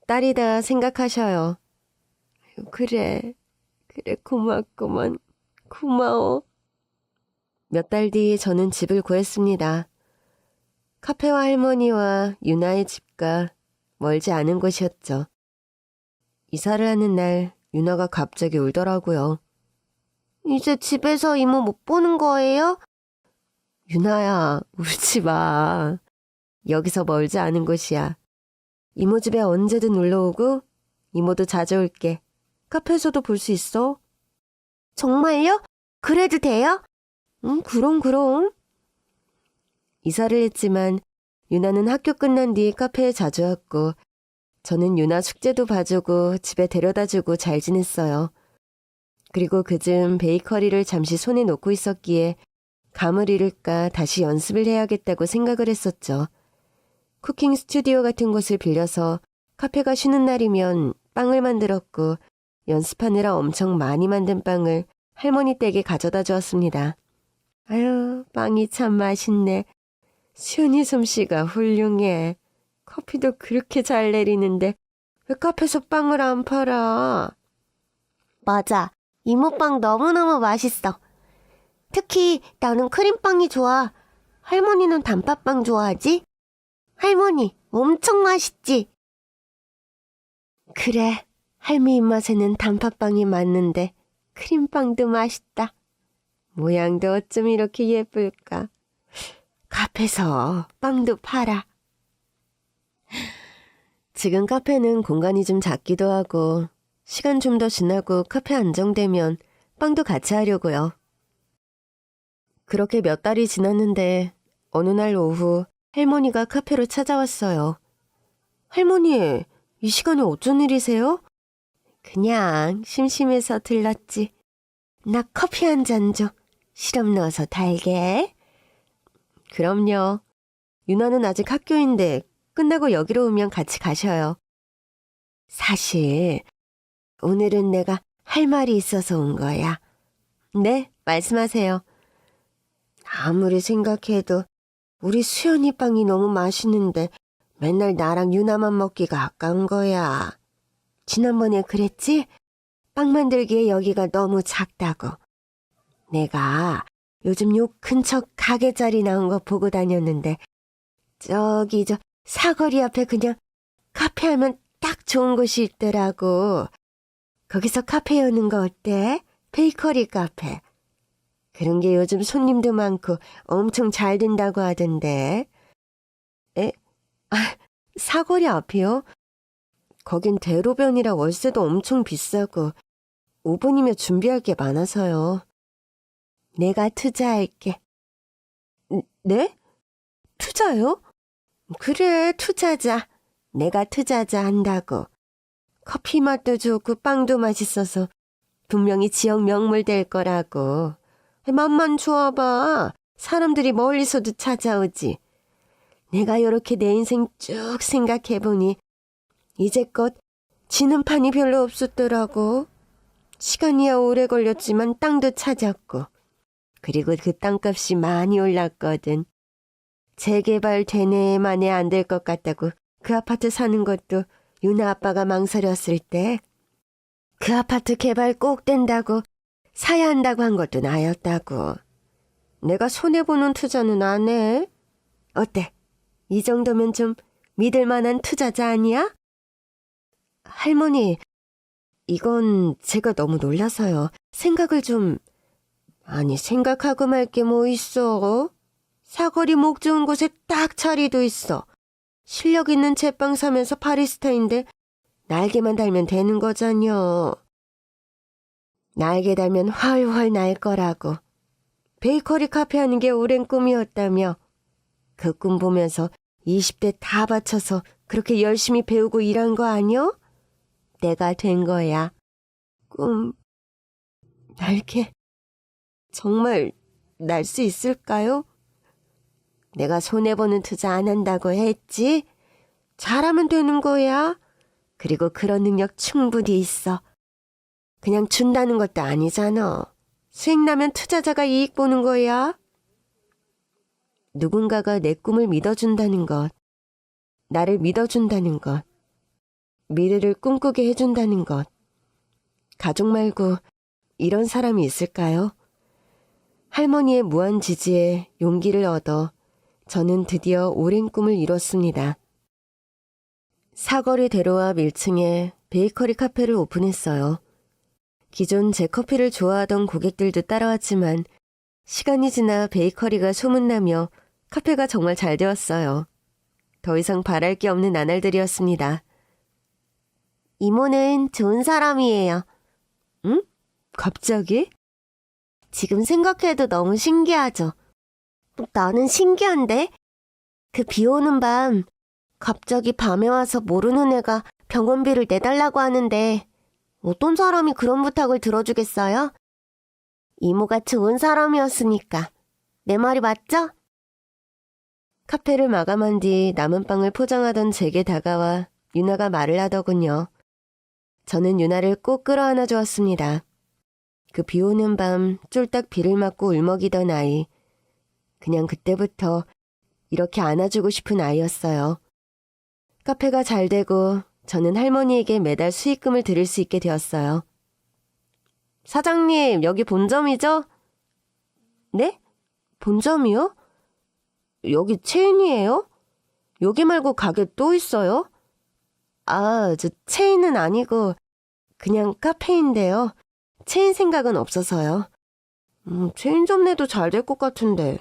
딸이다 생각하셔요. 그래 고맙구만. 고마워. 몇 달 뒤 저는 집을 구했습니다. 카페와 할머니와 유나의 집과 멀지 않은 곳이었죠. 이사를 하는 날 유나가 갑자기 울더라고요. 이제 집에서 이모 못 보는 거예요? 유나야, 울지 마. 여기서 멀지 않은 곳이야. 이모 집에 언제든 놀러오고 이모도 자주 올게. 카페에서도 볼 수 있어. 정말요? 그래도 돼요? 그럼. 이사를 했지만 유나는 학교 끝난 뒤 카페에 자주 왔고 저는 유나 숙제도 봐주고 집에 데려다주고 잘 지냈어요. 그리고 그즘 베이커리를 잠시 손에 놓고 있었기에 감을 잃을까 다시 연습을 해야겠다고 생각을 했었죠. 쿠킹 스튜디오 같은 곳을 빌려서 카페가 쉬는 날이면 빵을 만들었고 연습하느라 엄청 많이 만든 빵을 할머니 댁에 가져다 주었습니다. 아유, 빵이 참 맛있네. 수연이 솜씨가 훌륭해. 커피도 그렇게 잘 내리는데 왜 카페에서 빵을 안 팔아? 맞아. 이모빵 너무너무 맛있어. 특히 나는 크림빵이 좋아. 할머니는 단팥빵 좋아하지? 할머니, 엄청 맛있지? 그래, 할미 입맛에는 단팥빵이 맞는데 크림빵도 맛있다. 모양도 어쩜 이렇게 예쁠까? 카페에서 빵도 팔아. 지금 카페는 공간이 좀 작기도 하고 시간 좀 더 지나고 카페 안정되면 빵도 같이 하려고요. 그렇게 몇 달이 지났는데 어느 날 오후 할머니가 카페로 찾아왔어요. 할머니, 이 시간에 어쩐 일이세요? 그냥 심심해서 들렀지. 나 커피 한 잔 줘. 시럽 넣어서 달게. 그럼요. 유나는 아직 학교인데 끝나고 여기로 오면 같이 가셔요. 사실 오늘은 내가 할 말이 있어서 온 거야. 네, 말씀하세요. 아무리 생각해도 우리 수연이 빵이 너무 맛있는데 맨날 나랑 유나만 먹기가 아까운 거야. 지난번에 그랬지? 빵 만들기에 여기가 너무 작다고. 내가 요즘 요 근처 가게 자리 나온 거 보고 다녔는데 저기 저 사거리 앞에 그냥 카페 하면 딱 좋은 곳이 있더라고. 거기서 카페 여는 거 어때? 베이커리 카페. 그런 게 요즘 손님도 많고 엄청 잘 된다고 하던데. 사거리 앞이요? 거긴 대로변이라 월세도 엄청 비싸고 5분이면 준비할 게 많아서요. 내가 투자할게. 네? 투자요? 그래, 투자자. 내가 투자자 한다고. 커피 맛도 좋고 빵도 맛있어서 분명히 지역 명물 될 거라고. 맛만 좋아봐. 사람들이 멀리서도 찾아오지. 내가 요렇게 내 인생 쭉 생각해보니 이제껏 지는 판이 별로 없었더라고. 시간이야 오래 걸렸지만 땅도 찾았고, 그리고 그 땅값이 많이 올랐거든. 재개발 되네 마네 안 될 것 같다고 그 아파트 사는 것도 유나 아빠가 망설였을 때, 그 아파트 개발 꼭 된다고 사야 한다고 한 것도 나였다고. 내가 손해보는 투자는 안 해. 어때? 이 정도면 좀 믿을 만한 투자자 아니야? 할머니, 이건 제가 너무 놀라서요. 생각을 좀... 아니, 생각하고 말 게 뭐 있어? 사거리 목 좋은 곳에 딱 자리도 있어. 실력 있는 제빵 사면서 바리스타인데 날개만 달면 되는 거잖여. 날개 달면 훨훨 날 거라고. 베이커리 카페 하는 게 오랜 꿈이었다며. 그 꿈 보면서 20대 다 바쳐서 그렇게 열심히 배우고 일한 거 아니여? 내가 된 거야. 꿈... 날개... 정말 날 수 있을까요? 내가 손해보는 투자 안 한다고 했지? 잘하면 되는 거야. 그리고 그런 능력 충분히 있어. 그냥 준다는 것도 아니잖아. 수익 나면 투자자가 이익 보는 거야. 누군가가 내 꿈을 믿어준다는 것, 나를 믿어준다는 것, 미래를 꿈꾸게 해준다는 것. 가족 말고 이런 사람이 있을까요? 할머니의 무한 지지에 용기를 얻어 저는 드디어 오랜 꿈을 이뤘습니다. 사거리 대로 앞 1층에 베이커리 카페를 오픈했어요. 기존 제 커피를 좋아하던 고객들도 따라왔지만 시간이 지나 베이커리가 소문나며 카페가 정말 잘 되었어요. 더 이상 바랄 게 없는 나날들이었습니다. 이모는 좋은 사람이에요. 응? 갑자기? 지금 생각해도 너무 신기하죠? 나는 신기한데? 그 비 오는 밤 갑자기 밤에 와서 모르는 애가 병원비를 내달라고 하는데 어떤 사람이 그런 부탁을 들어주겠어요? 이모가 좋은 사람이었으니까. 내 말이 맞죠? 카페를 마감한 뒤 남은 빵을 포장하던 제게 다가와 유나가 말을 하더군요. 저는 유나를 꼭 끌어안아 주었습니다. 그 비 오는 밤 쫄딱 비를 맞고 울먹이던 아이. 그냥 그때부터 이렇게 안아주고 싶은 아이였어요. 카페가 잘 되고 저는 할머니에게 매달 수익금을 드릴 수 있게 되었어요. 사장님, 여기 본점이죠? 네? 본점이요? 여기 체인이에요? 여기 말고 가게 또 있어요? 아, 저 체인은 아니고 그냥 카페인데요. 체인 생각은 없어서요. 체인점 내도 잘 될 것 같은데.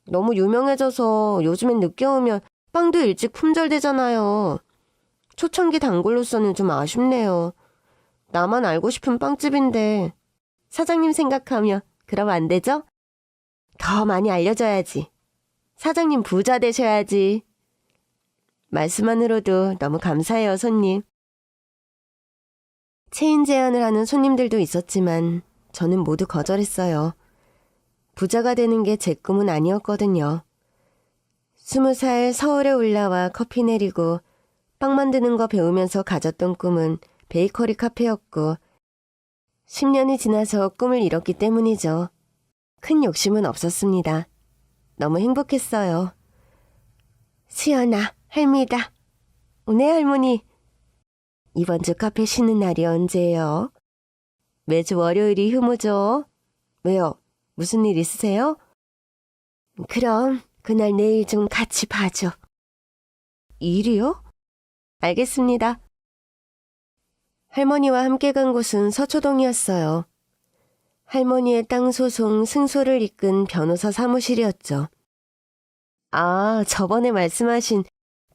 너무 유명해져서 요즘엔 늦게 오면 빵도 일찍 품절되잖아요. 초창기 단골로서는 좀 아쉽네요. 나만 알고 싶은 빵집인데. 사장님 생각하면 그럼 안 되죠? 더 많이 알려줘야지. 사장님 부자 되셔야지. 말씀만으로도 너무 감사해요, 손님. 체인 제안을 하는 손님들도 있었지만 저는 모두 거절했어요. 부자가 되는 게 제 꿈은 아니었거든요. 20살 서울에 올라와 커피 내리고 빵 만드는 거 배우면서 가졌던 꿈은 베이커리 카페였고 10년이 지나서 꿈을 이뤘기 때문이죠. 큰 욕심은 없었습니다. 너무 행복했어요. 수연아, 할미다. 네, 할머니. 이번 주 카페 쉬는 날이 언제예요? 매주 월요일이 휴무죠. 왜요? 무슨 일 있으세요? 그럼 그날 내일 좀 같이 봐줘. 일이요? 알겠습니다. 할머니와 함께 간 곳은 서초동이었어요. 할머니의 땅 소송 승소를 이끈 변호사 사무실이었죠. 아, 저번에 말씀하신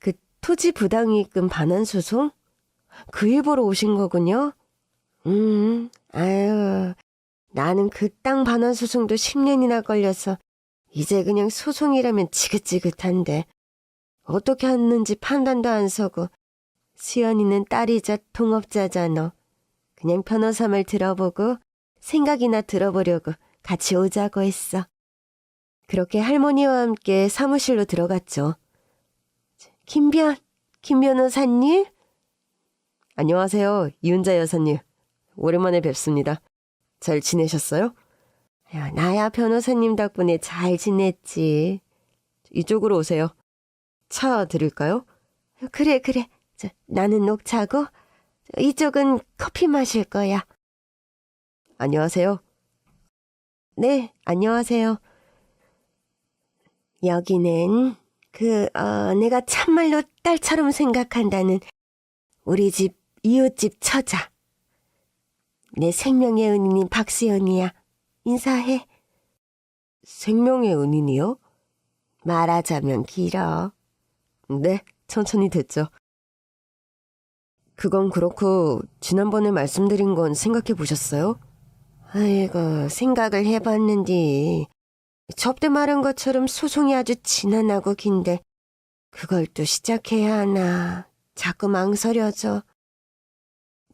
그 토지 부당이익금 반환 소송? 그 일 보러 오신 거군요? 아유, 나는 그 땅 반환 소송도 10년이나 걸려서 이제 그냥 소송이라면 지긋지긋한데 어떻게 하는지 판단도 안 서고 수연이는 딸이자 동업자잖아. 그냥 변호사 말 들어보고 생각이나 들어보려고 같이 오자고 했어. 그렇게 할머니와 함께 사무실로 들어갔죠. 김 변호사님? 안녕하세요, 이은자 여사님. 오랜만에 뵙습니다. 잘 지내셨어요? 야, 나야 변호사님 덕분에 잘 지냈지. 이쪽으로 오세요. 차 드릴까요? 그래. 나는 녹차고 이쪽은 커피 마실 거야. 안녕하세요. 네, 안녕하세요. 여기는 내가 참말로 딸처럼 생각한다는 우리 집 이웃집 처자. 내 생명의 은인인 박수연이야. 인사해. 생명의 은인이요? 말하자면 길어. 네, 천천히 됐죠. 그건 그렇고 지난번에 말씀드린 건 생각해 보셨어요? 아이고, 생각을 해봤는데 접대 말한 것처럼 소송이 아주 지난하고 긴데 그걸 또 시작해야 하나. 자꾸 망설여져.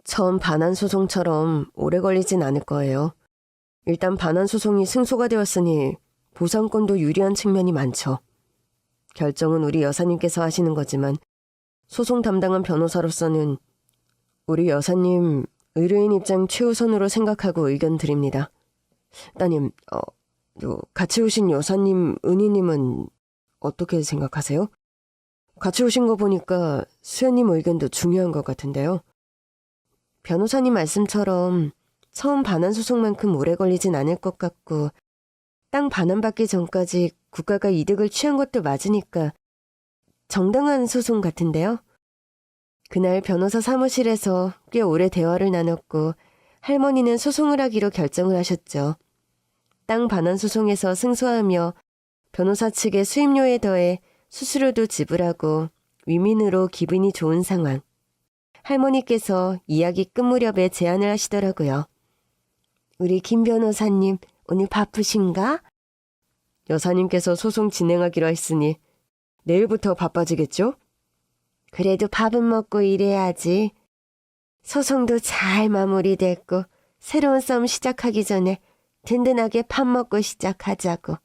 처음 반환 소송처럼 오래 걸리진 않을 거예요. 일단 반환 소송이 승소가 되었으니 보상권도 유리한 측면이 많죠. 결정은 우리 여사님께서 하시는 거지만 소송 담당한 변호사로서는 우리 여사님 의뢰인 입장 최우선으로 생각하고 의견 드립니다. 따님, 같이 오신 여사님 은희님은 어떻게 생각하세요? 같이 오신 거 보니까 수연님 의견도 중요한 것 같은데요. 변호사님 말씀처럼 처음 반환 소송만큼 오래 걸리진 않을 것 같고 땅 반환받기 전까지 국가가 이득을 취한 것도 맞으니까 정당한 소송 같은데요. 그날 변호사 사무실에서 꽤 오래 대화를 나눴고 할머니는 소송을 하기로 결정을 하셨죠. 땅 반환 소송에서 승소하며 변호사 측의 수임료에 더해 수수료도 지불하고 위민으로 기분이 좋은 상황. 할머니께서 이야기 끝 무렵에 제안을 하시더라고요. 우리 김 변호사님 오늘 바쁘신가? 여사님께서 소송 진행하기로 했으니 내일부터 바빠지겠죠? 그래도 밥은 먹고 일해야지. 소송도 잘 마무리됐고 새로운 싸움 시작하기 전에 든든하게 밥 먹고 시작하자고.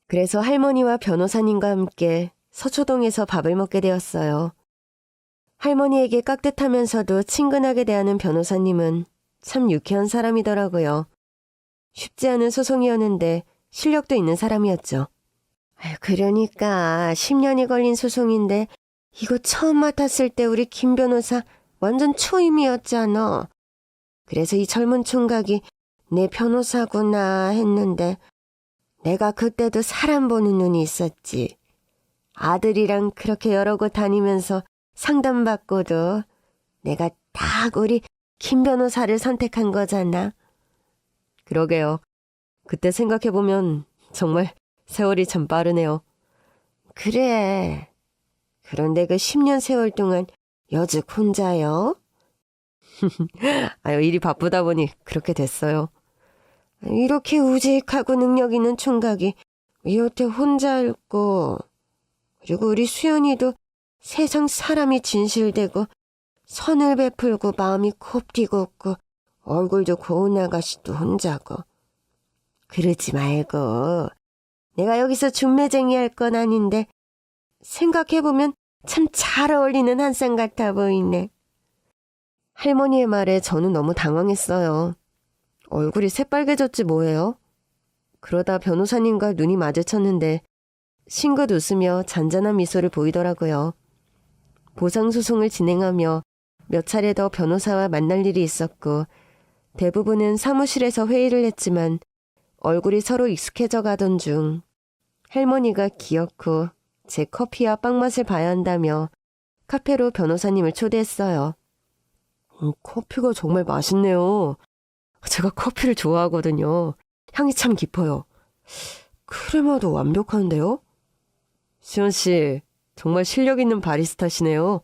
그래서 할머니와 변호사님과 함께 서초동에서 밥을 먹게 되었어요. 할머니에게 깍듯하면서도 친근하게 대하는 변호사님은 참 유쾌한 사람이더라고요. 쉽지 않은 소송이었는데 실력도 있는 사람이었죠. 그러니까 10년이 걸린 소송인데 이거 처음 맡았을 때 우리 김 변호사 완전 초임이었잖아. 그래서 이 젊은 총각이 내 변호사구나 했는데 내가 그때도 사람 보는 눈이 있었지. 아들이랑 그렇게 여러 곳 다니면서 상담받고도 내가 딱 우리 김 변호사를 선택한 거잖아. 그러게요. 그때 생각해보면 정말 세월이 참 빠르네요. 그래. 그런데 그 10년 세월 동안 여직 혼자요? 일이 바쁘다 보니 그렇게 됐어요. 이렇게 우직하고 능력 있는 총각이 여태 혼자 있고, 그리고 우리 수연이도 세상 사람이 진실되고 선을 베풀고 마음이 곱디고 없고 얼굴도 고운 아가씨도 혼자고. 그러지 말고 내가 여기서 중매쟁이 할 건 아닌데 생각해보면 참 잘 어울리는 한 쌍 같아 보이네. 할머니의 말에 저는 너무 당황했어요. 얼굴이 새빨개졌지 뭐예요? 그러다 변호사님과 눈이 마주쳤는데 싱긋 웃으며 잔잔한 미소를 보이더라고요. 보상소송을 진행하며 몇 차례 더 변호사와 만날 일이 있었고 대부분은 사무실에서 회의를 했지만 얼굴이 서로 익숙해져 가던 중 할머니가 기어코 제 커피와 빵 맛을 봐야 한다며 카페로 변호사님을 초대했어요. 커피가 정말 맛있네요. 제가 커피를 좋아하거든요. 향이 참 깊어요. 크레마도 완벽한데요? 수연 씨, 정말 실력 있는 바리스타시네요.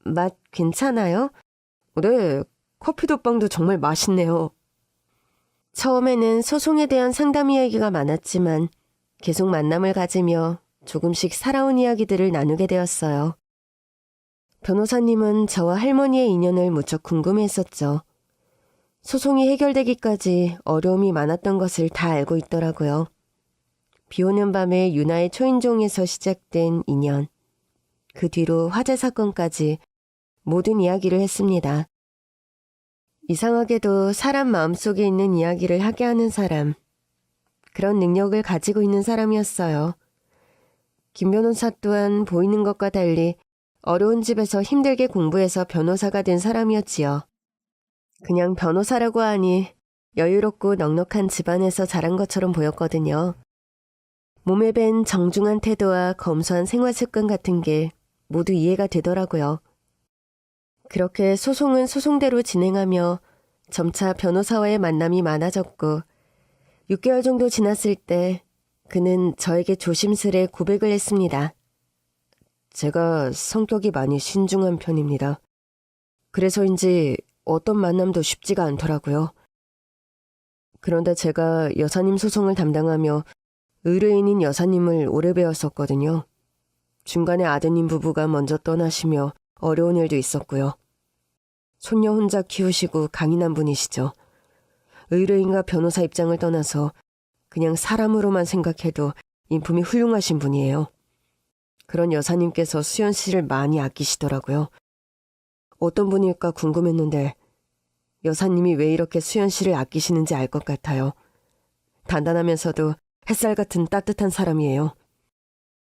맛 괜찮아요? 네, 커피도 빵도 정말 맛있네요. 처음에는 소송에 대한 상담 이야기가 많았지만 계속 만남을 가지며 조금씩 살아온 이야기들을 나누게 되었어요. 변호사님은 저와 할머니의 인연을 무척 궁금해했었죠. 소송이 해결되기까지 어려움이 많았던 것을 다 알고 있더라고요. 비오는 밤에 유나의 초인종에서 시작된 인연. 그 뒤로 화재 사건까지 모든 이야기를 했습니다. 이상하게도 사람 마음속에 있는 이야기를 하게 하는 사람. 그런 능력을 가지고 있는 사람이었어요. 김 변호사 또한 보이는 것과 달리 어려운 집에서 힘들게 공부해서 변호사가 된 사람이었지요. 그냥 변호사라고 하니 여유롭고 넉넉한 집안에서 자란 것처럼 보였거든요. 몸에 밴 정중한 태도와 검소한 생활 습관 같은 게 모두 이해가 되더라고요. 그렇게 소송은 소송대로 진행하며 점차 변호사와의 만남이 많아졌고 6개월 정도 지났을 때 그는 저에게 조심스레 고백을 했습니다. 제가 성격이 많이 신중한 편입니다. 그래서인지 어떤 만남도 쉽지가 않더라고요. 그런데 제가 여사님 소송을 담당하며 의뢰인인 여사님을 오래 배웠었거든요. 중간에 아드님 부부가 먼저 떠나시며 어려운 일도 있었고요. 손녀 혼자 키우시고 강인한 분이시죠. 의뢰인과 변호사 입장을 떠나서 그냥 사람으로만 생각해도 인품이 훌륭하신 분이에요. 그런 여사님께서 수연 씨를 많이 아끼시더라고요. 어떤 분일까 궁금했는데 여사님이 왜 이렇게 수연 씨를 아끼시는지 알 것 같아요. 단단하면서도 햇살 같은 따뜻한 사람이에요.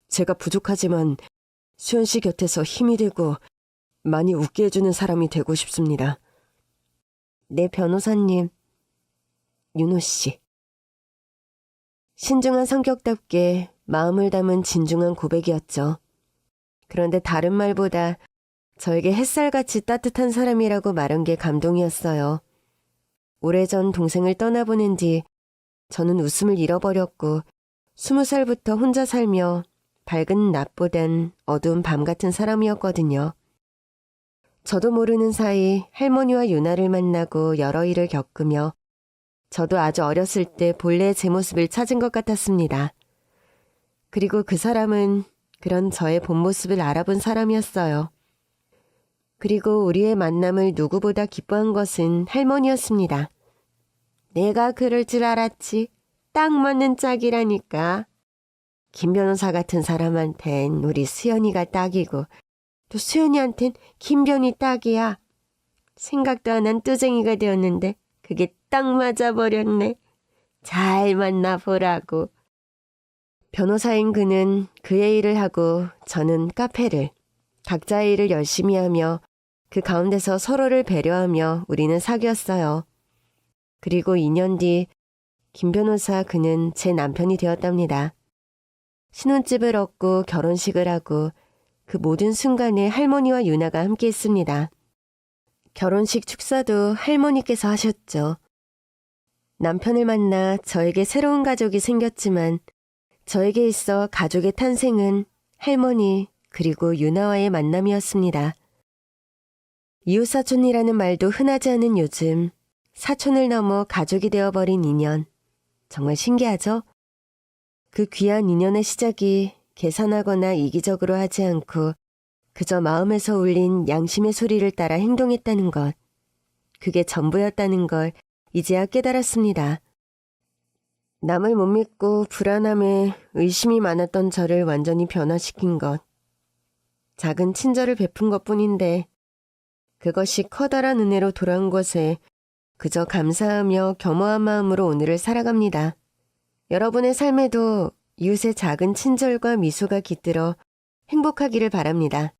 제가 부족하지만 수연 씨 곁에서 힘이 되고 많이 웃게 해주는 사람이 되고 싶습니다. 네, 변호사님. 윤호 씨. 신중한 성격답게 마음을 담은 진중한 고백이었죠. 그런데 다른 말보다 저에게 햇살같이 따뜻한 사람이라고 말한 게 감동이었어요. 오래전 동생을 떠나보낸 뒤 저는 웃음을 잃어버렸고 20살부터 혼자 살며 밝은 낮보단 어두운 밤 같은 사람이었거든요. 저도 모르는 사이 할머니와 유나를 만나고 여러 일을 겪으며 저도 아주 어렸을 때 본래의 제 모습을 찾은 것 같았습니다. 그리고 그 사람은 그런 저의 본 모습을 알아본 사람이었어요. 그리고 우리의 만남을 누구보다 기뻐한 것은 할머니였습니다. 내가 그럴 줄 알았지. 딱 맞는 짝이라니까. 김 변호사 같은 사람한텐 우리 수연이가 딱이고 또 수연이한텐 김변이 딱이야. 생각도 안 한 뚜쟁이가 되었는데 그게 딱 맞아버렸네. 잘 만나보라고. 변호사인 그는 그의 일을 하고 저는 카페를, 각자의 일을 열심히 하며 그 가운데서 서로를 배려하며 우리는 사귀었어요. 그리고 2년 뒤 김 변호사 그는 제 남편이 되었답니다. 신혼집을 얻고 결혼식을 하고 그 모든 순간에 할머니와 유나가 함께 했습니다. 결혼식 축사도 할머니께서 하셨죠. 남편을 만나 저에게 새로운 가족이 생겼지만 저에게 있어 가족의 탄생은 할머니 그리고 유나와의 만남이었습니다. 이웃사촌이라는 말도 흔하지 않은 요즘 사촌을 넘어 가족이 되어버린 인연. 정말 신기하죠? 그 귀한 인연의 시작이 계산하거나 이기적으로 하지 않고 그저 마음에서 울린 양심의 소리를 따라 행동했다는 것. 그게 전부였다는 걸 이제야 깨달았습니다. 남을 못 믿고 불안함에 의심이 많았던 저를 완전히 변화시킨 것. 작은 친절을 베푼 것뿐인데 그것이 커다란 은혜로 돌아온 것에 그저 감사하며 겸허한 마음으로 오늘을 살아갑니다. 여러분의 삶에도 이웃의 작은 친절과 미소가 깃들어 행복하기를 바랍니다.